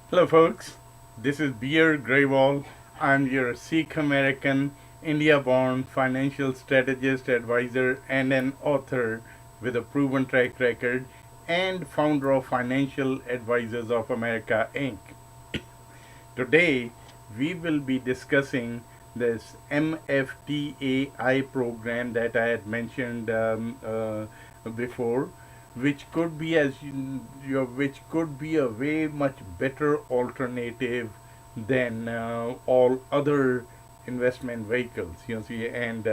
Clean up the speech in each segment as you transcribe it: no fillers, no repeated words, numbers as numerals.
Hello, folks. This is Bir Grewall. I'm your SIKH American, India born financial strategist, advisor, and an author with a proven track record and founder of Financial Advisors of America, Inc. Today, we will be discussing this MFTAI program that I had mentioned before, which could be which could be a way much better alternative than all other investment vehicles. See, and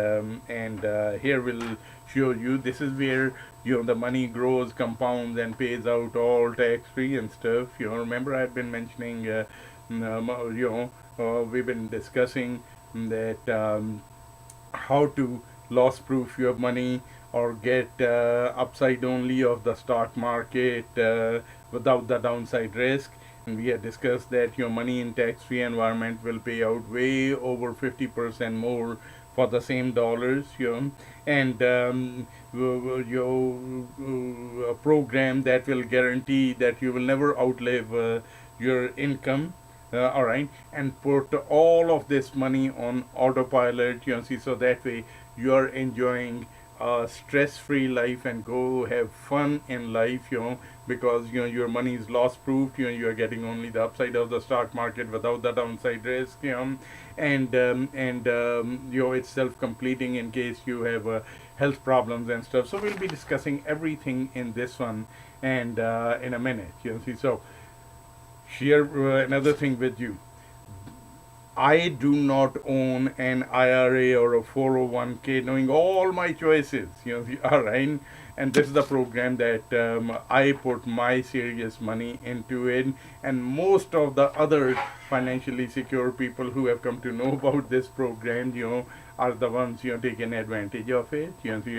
here we'll show you. This is where the money grows, compounds, and pays out all tax free and stuff. Remember I had been mentioning. We've been discussing that how to loss proof your money or get upside only of the stock market without the downside risk. And we had discussed that your money in tax-free environment will pay out way over 50% more for the same dollars, and a program that will guarantee that you will never outlive your income, all right, and put all of this money on autopilot, see, so that way you're enjoying a stress-free life and go have fun in life, because your money is loss proof. You're getting only the upside of the stock market without the downside risk, and it's self-completing in case you have health problems and stuff. So we'll be discussing everything in this one, and in a minute, see. So share another thing with you. I do not own an IRA or a 401k, knowing all my choices, all right. And this is the program that I put my serious money into it. And most of the other financially secure people who have come to know about this program, are the ones, taking advantage of it,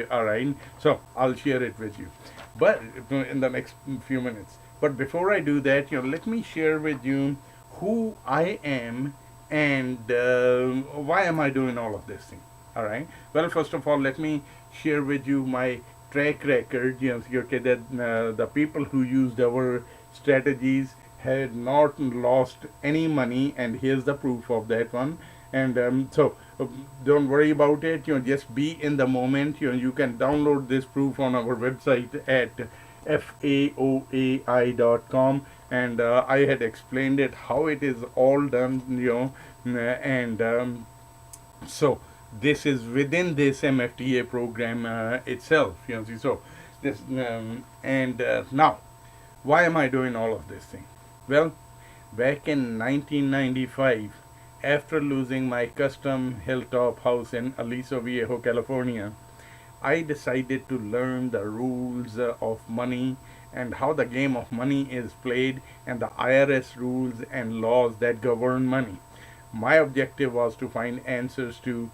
all right. So I'll share it with you, but in the next few minutes. But before I do that, let me share with you who I am and why am I doing all of this thing. All right. Well, first of all, let me share with you my track record. Okay, that the people who used our strategies had not lost any money, and here's the proof of that one. And don't worry about it. Just be in the moment. You can download this proof on our website at faoai.com, and I had explained it how it is all done, and so this is within this MFTA program itself, see. So this and now, why am I doing all of this thing? Well, back in 1995, after losing my custom hilltop house in Aliso Viejo, California, I decided to learn the rules of money and how the game of money is played and the IRS rules and laws that govern money. My objective was to find answers to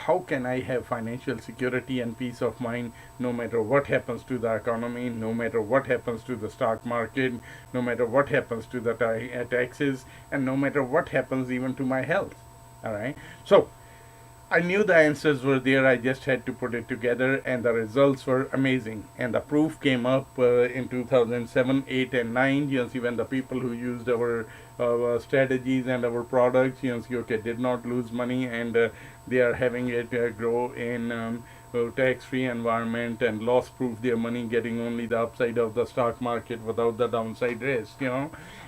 how can I have financial security and peace of mind no matter what happens to the economy, no matter what happens to the stock market, no matter what happens to the taxes, and no matter what happens even to my health. All right. So I knew the answers were there. I just had to put it together, and the results were amazing. And the proof came up in 2007, 8, and 9. See, when the people who used our strategies and our products, okay, did not lose money, and they are having it grow in tax-free environment and loss-proof their money, getting only the upside of the stock market without the downside risk.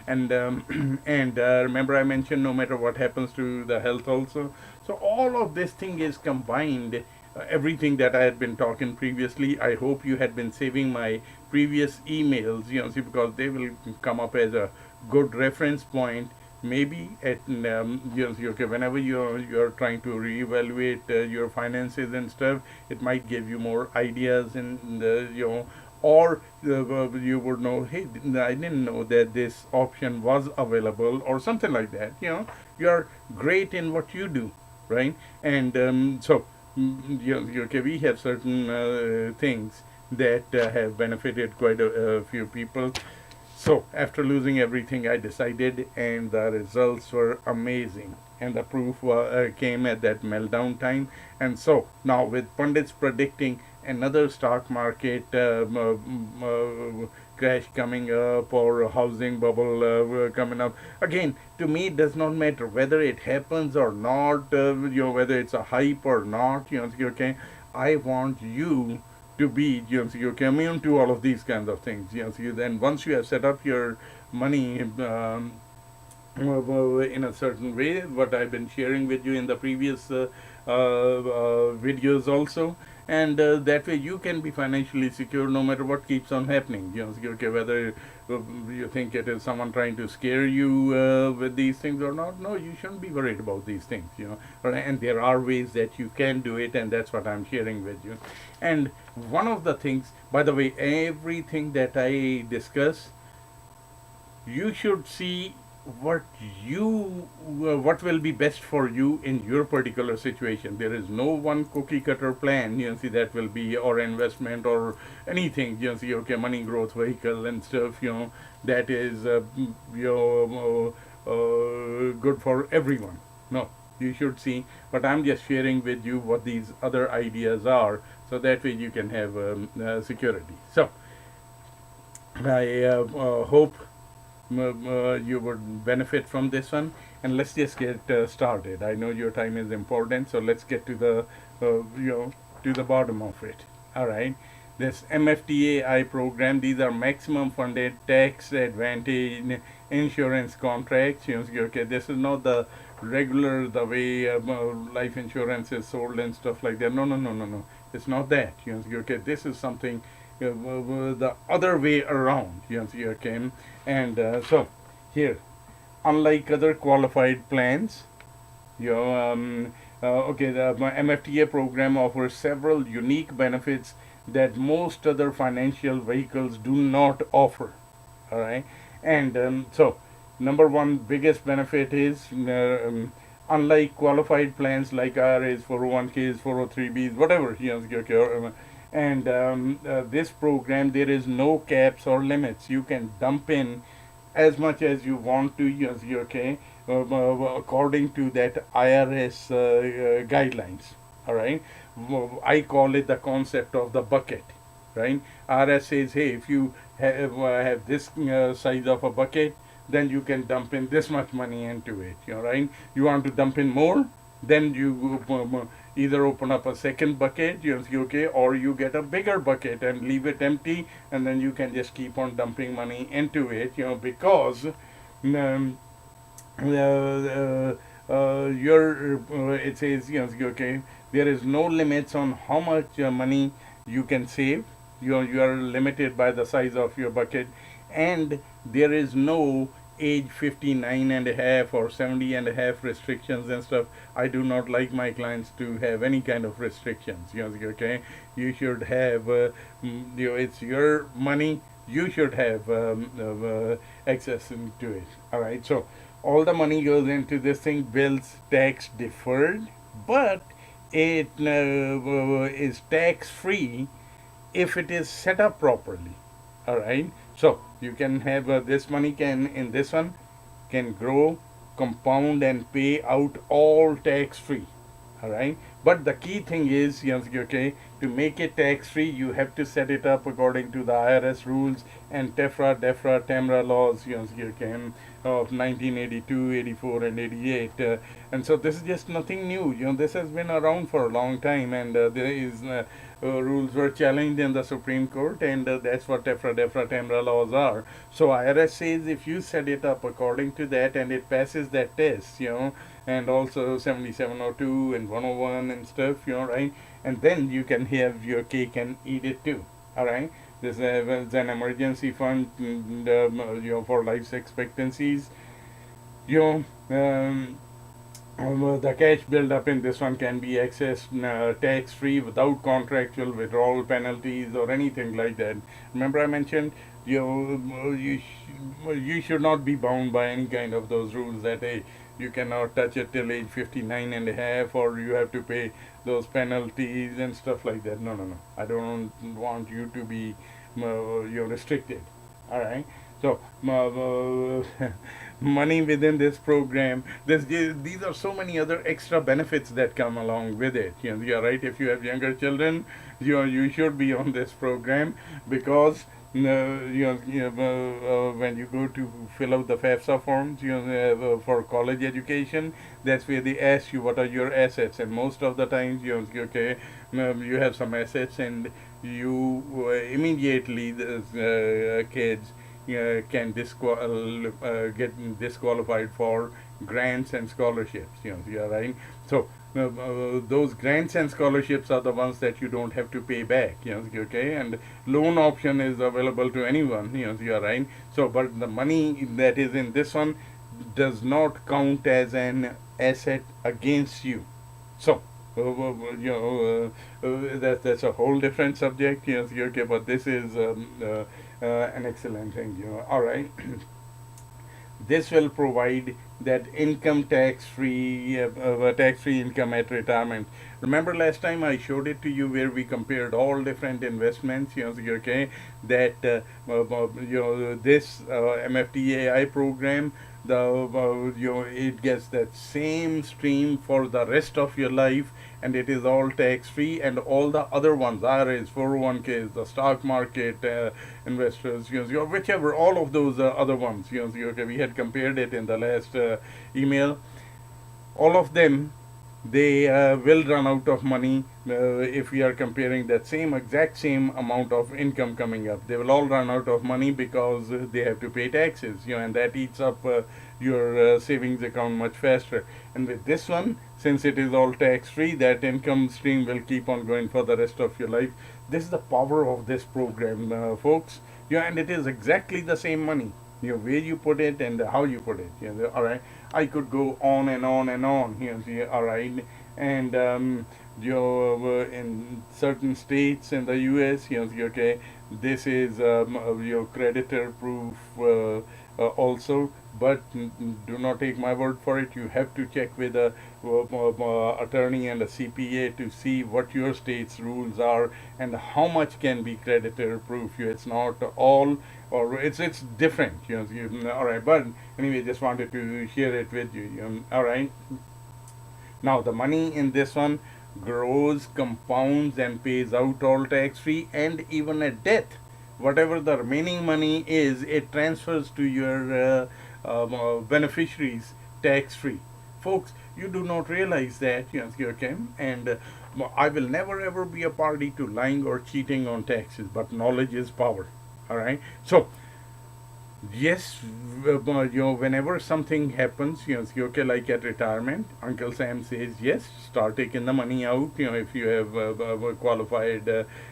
And and remember I mentioned no matter what happens to the health also. So all of this thing is combined, everything that I had been talking previously. I hope you had been saving my previous emails, see, because they will come up as a good reference point. Maybe at okay, whenever you're trying to reevaluate your finances and stuff, it might give you more ideas, and or you would know, hey, I didn't know that this option was available, or something like that. You're great in what you do, right? And so okay, we have certain things that have benefited quite a few people. So after losing everything, I decided, and the results were amazing. And the proof came at that meltdown time. And so now, with pundits predicting another stock market crash coming up, or a housing bubble coming up, again, to me, it does not matter whether it happens or not. Whether it's a hype or not. Okay, I want you to be, you're immune to all of these kinds of things. Then once you have set up your money in a certain way, what I've been sharing with you in the previous videos also, and that way you can be financially secure no matter what keeps on happening. Okay, whether you think it is someone trying to scare you with these things or not, no, you shouldn't be worried about these things. And there are ways that you can do it, and that's what I'm sharing with you. And one of the things, by the way, everything that I discuss, you should see what what will be best for you in your particular situation. There is no one cookie cutter plan, that will be, or investment or anything, okay, money growth vehicle and stuff, that is good for everyone. No, you should see, but I'm just sharing with you what these other ideas are, so that way you can have security. So I hope you would benefit from this one, and let's just get started. I know your time is important, so let's get to the to the bottom of it. All right, this MFTAI program, these are maximum funded tax advantage insurance contracts. Okay, this is not the regular, the way life insurance is sold and stuff like that. No. It's not that. Okay, this is something the other way around. Okay, and so here, unlike other qualified plans, okay, the MFTA program offers several unique benefits that most other financial vehicles do not offer. All right, and so number one biggest benefit is unlike qualified plans like IRAs, 401ks, 403bs, whatever, okay, and this program, there is no caps or limits. You can dump in as much as you want to, okay, according to that IRS guidelines. All right, I call it the concept of the bucket. Right, IRS says, hey, if you have this size of a bucket, then you can dump in this much money into it. Right, you want to dump in more, then you either open up a second bucket, okay, or you get a bigger bucket and leave it empty, and then you can just keep on dumping money into it, because it says, okay, there is no limits on how much money you can save. You are limited by the size of your bucket, and there is no age 59 and a half or 70 and a half restrictions and stuff. I do not like my clients to have any kind of restrictions. Okay, you should have it's your money, you should have access to it. All right, so all the money goes into this thing, bills tax deferred, but it is tax free if it is set up properly. All right, so you can have this money can in this one can grow, compound, and pay out all tax free. All right, but the key thing is, okay, to make it tax free, you have to set it up according to the IRS rules and TEFRA, DEFRA, TEMRA laws, okay, of 1982, 84, and 88. And so this is just nothing new. This has been around for a long time, and there is rules were challenged in the Supreme Court, and that's what TEFRA, DEFRA, TEMRA laws are. So IRS says if you set it up according to that and it passes that test, and also 7702 and 101 and stuff, right? And then you can have your cake and eat it too. All right. This is an emergency fund, for life expectancies. The cash build up in this one can be accessed tax free without contractual withdrawal penalties or anything like that. Remember, I mentioned you should not be bound by any kind of those rules that, hey, you cannot touch it till age 59 and a half, or you have to pay those penalties and stuff like that. No. I don't want you to be restricted. All right. So money within this program, these are so many other extra benefits that come along with it. You're right. If you have younger children, you should be on this program, because when you go to fill out the FAFSA forms, for college education, that's where they ask you what are your assets, and most of the times okay, you have some assets, and you immediately the kids can get disqualified for grants and scholarships. Yeah, right. So those grants and scholarships are the ones that you don't have to pay back. Okay, and loan option is available to anyone. You're right. So, but the money that is in this one does not count as an asset against you. So, that's a whole different subject. Okay, but this is an excellent thing. All right. This will provide that income tax-free income at retirement. Remember last time I showed it to you where we compared all different investments. Okay, that this MFTAI program, it gets that same stream for the rest of your life, and it is all tax free, and all the other ones, IRAs, 401ks, the stock market investors, whichever, all of those other ones, okay, we had compared it in the last email. All of them, they will run out of money if we are comparing that exact same amount of income coming up. They will all run out of money because they have to pay taxes, and that eats up your savings account much faster. And with this one, since it is all tax free, that income stream will keep on going for the rest of your life. This is the power of this program, folks. And it is exactly the same money. Where you put it and how you put it. All right. I could go on and on and on. All right. And in certain states in the U.S., okay, this is your creditor proof also. But do not take my word for it. You have to check with a attorney and a CPA to see what your state's rules are and how much can be creditor proof. It's not all, or it's different. All right. But anyway, just wanted to share it with you. All right. Now the money in this one grows, compounds, and pays out all tax free, and even at death, whatever the remaining money is, it transfers to your beneficiaries tax free. Folks, you do not realize that, okay? And I will never ever be a party to lying or cheating on taxes, but knowledge is power. All right. So yes, whenever something happens, okay, like at retirement, Uncle Sam says, yes, start taking the money out. If you have qualified,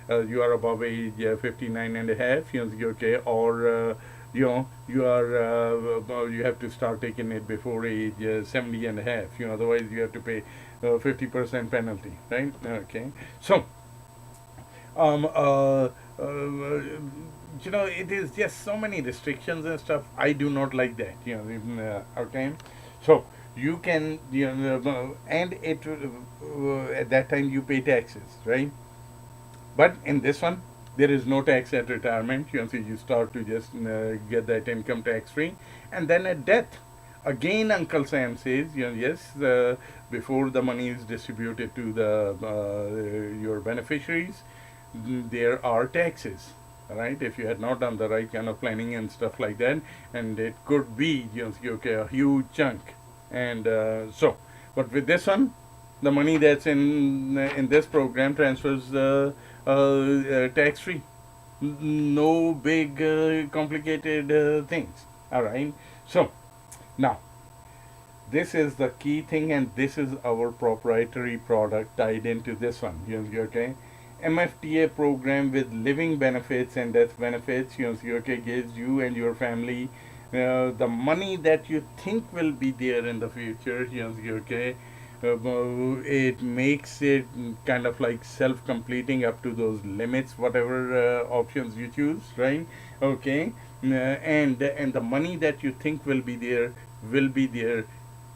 you are above age 59 and a half, okay, or you have to start taking it before age 70 and a half. Otherwise you have to pay 50% penalty, right? Okay, so um, uh, uh, it is just so many restrictions and stuff. I do not like that. Okay, so you can, and it at that time you pay taxes, right? But in this one, there is no tax at retirement. So you start to just get that income tax free, and then at death, again, Uncle Sam says, yes, before the money is distributed to the your beneficiaries, there are taxes. Right, if you had not done the right kind of planning and stuff like that, and it could be okay, a huge chunk, and but with this one, the money that's in this program transfers tax free, no big complicated things. All right, so now this is the key thing, and this is our proprietary product tied into this one. Okay, MFTA program with living benefits and death benefits. Okay, gives you and your family the money that you think will be there in the future. Okay, it makes it kind of like self-completing up to those limits, whatever options you choose, right? Okay, and the money that you think will be there,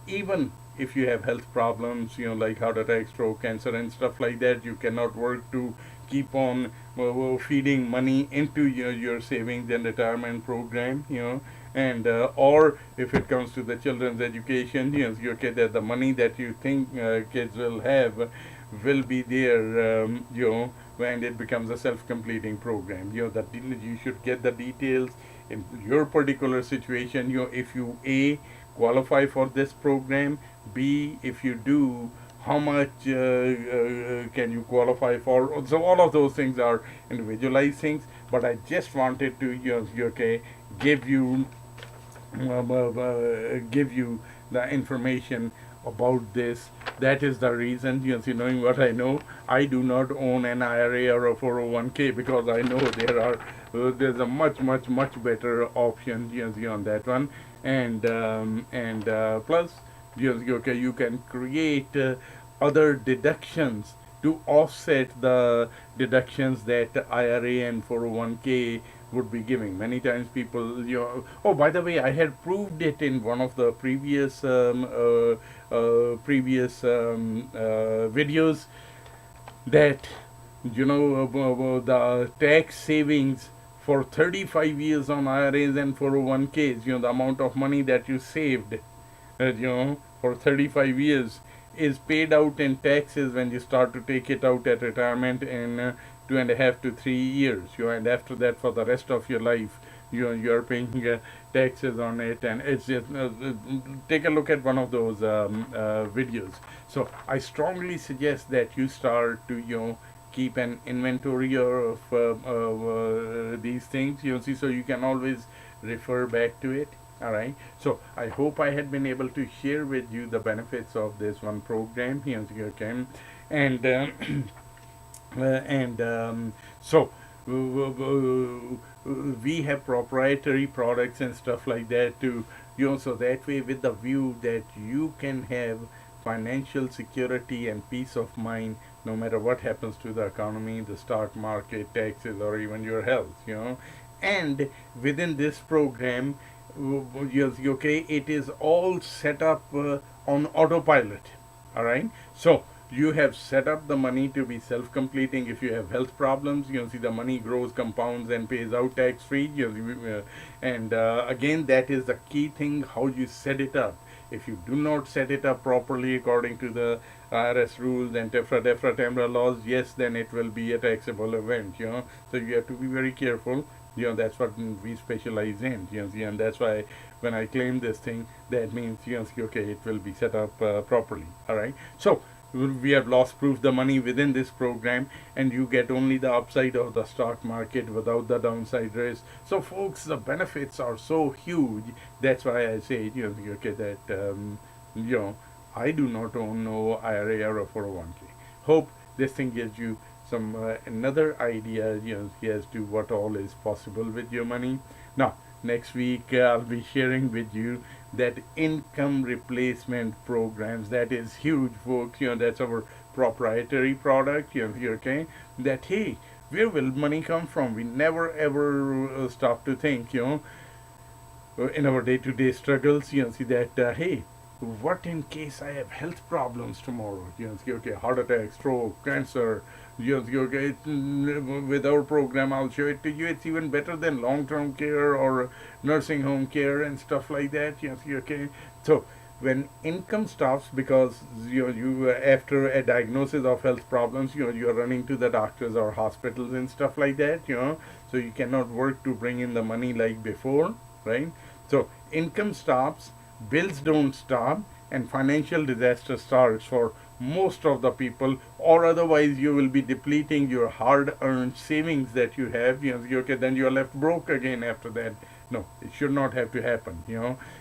even if you have health problems, like heart attack, stroke, cancer, and stuff like that. You cannot work to keep on feeding money into your savings and retirement program, and or if it comes to the children's education, okay, that the money that you think kids will have will be there, when it becomes a self-completing program. That you should get the details in your particular situation. If you A, qualify for this program, B, if you do, how much can you qualify for. So all of those things are individualized things, but I just wanted to okay, give you give you the information about this. That is the reason, knowing what I know, I do not own an IRA or a 401k, because I know there's a much better option, on that one. And plus, okay, you can create other deductions to offset the deductions that IRA and 401k would be giving. Many times people, oh, by the way, I had proved it in one of the previous videos, that the tax savings for 35 years on IRAs and 401ks, the amount of money that you saved, for 35 years is paid out in taxes when you start to take it out at retirement in 2.5 to 3 years. And after that, for the rest of your life, you're paying taxes on it. And it's just take a look at one of those videos. So I strongly suggest that you start to keep an inventory of these things, see, so you can always refer back to it. All right. So I hope I had been able to share with you the benefits of this one program. Okay. And so we have proprietary products and stuff like that too. So that way, with the view that you can have financial security and peace of mind no matter what happens to the economy, the stock market, taxes, or even your health. And within this program, okay, it is all set up on autopilot. All right. So you have set up the money to be self-completing. If you have health problems, see, the money grows, compounds, and pays out tax-free. And again, that is the key thing, how you set it up. If you do not set it up properly according to the IRS rules and TEFRA TEMRA laws, yes, then it will be a taxable event. So you have to be very careful. That's what we specialize in. And that's why when I claim this thing, that means okay, it will be set up properly. All right. So we have loss proof the money within this program, and you get only the upside of the stock market without the downside risk. So folks, the benefits are so huge. That's why I say okay, that I do not own no IRA or a 401k. Hope this thing gives you some another idea as to what all is possible with your money. Now next week I'll be sharing with you that income replacement programs. That is huge, folks. That's our proprietary product. Okay, that hey, where will money come from? We never ever stop to think. In our day-to-day struggles, see that hey, what in case I have health problems tomorrow? Okay, heart attack, stroke, cancer. Okay, with our program, I'll show it to you. It's even better than long-term care or nursing home care and stuff like that. Okay. So when income stops, because you after a diagnosis of health problems, you're running to the doctors or hospitals and stuff like that. So you cannot work to bring in the money like before, right? So income stops, bills don't stop, and financial disaster starts for most of the people, or otherwise you will be depleting your hard-earned savings that you have. Okay, then you're left broke again after that. No, it should not have to happen.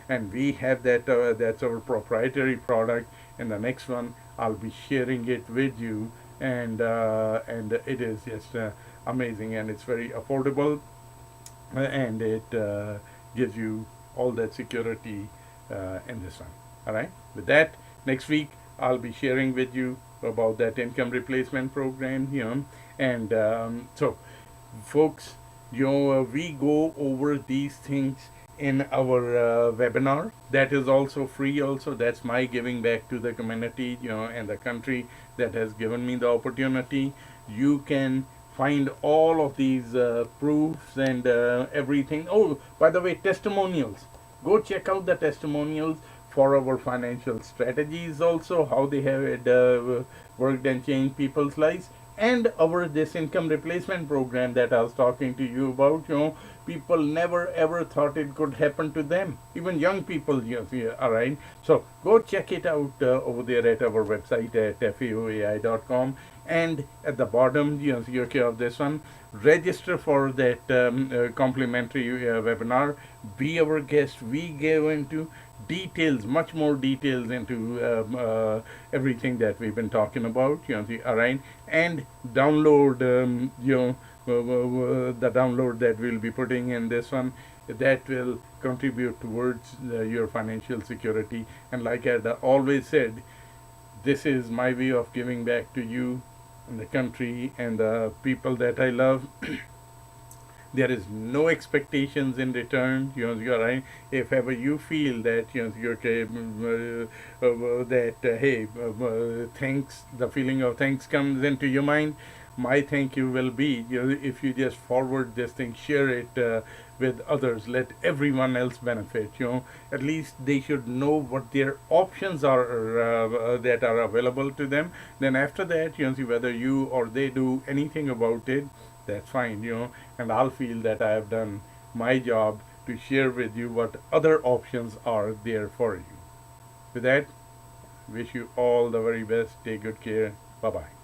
And we have that. That's our proprietary product. And the next one, I'll be sharing it with you, and it is just amazing, and it's very affordable, and it gives you all that security in this one. All right. With that, next week I'll be sharing with you about that income replacement program. And so, folks, we go over these things in our webinar. That is also free. Also, that's my giving back to the community, and the country that has given me the opportunity. You can find all of these proofs and everything. Oh, by the way, testimonials. Go check out the testimonials for our financial strategies also, how they have worked and changed people's lives, and our this income replacement program that I was talking to you about. People never ever thought it could happen to them, even young people. All right, so go check it out over there at our website at faoi.com. And at the bottom, you of this one, register for that complimentary webinar. Be our guest. We go into details, much more details into everything that we've been talking about. All right, and download the download that we'll be putting in this one, that will contribute towards your financial security. And like I always said, this is my way of giving back to you and the country and the people that I love. There is no expectations in return. You're right. If ever you feel that you're that hey, thanks, the feeling of thanks comes into your mind, my thank you will be, if you just forward this thing, share it with others, let everyone else benefit. At least they should know what their options are that are available to them. Then after that, whether you or they do anything about it, that's fine. And I'll feel that I have done my job to share with you what other options are there for you. With that, wish you all the very best. Take good care. Bye bye.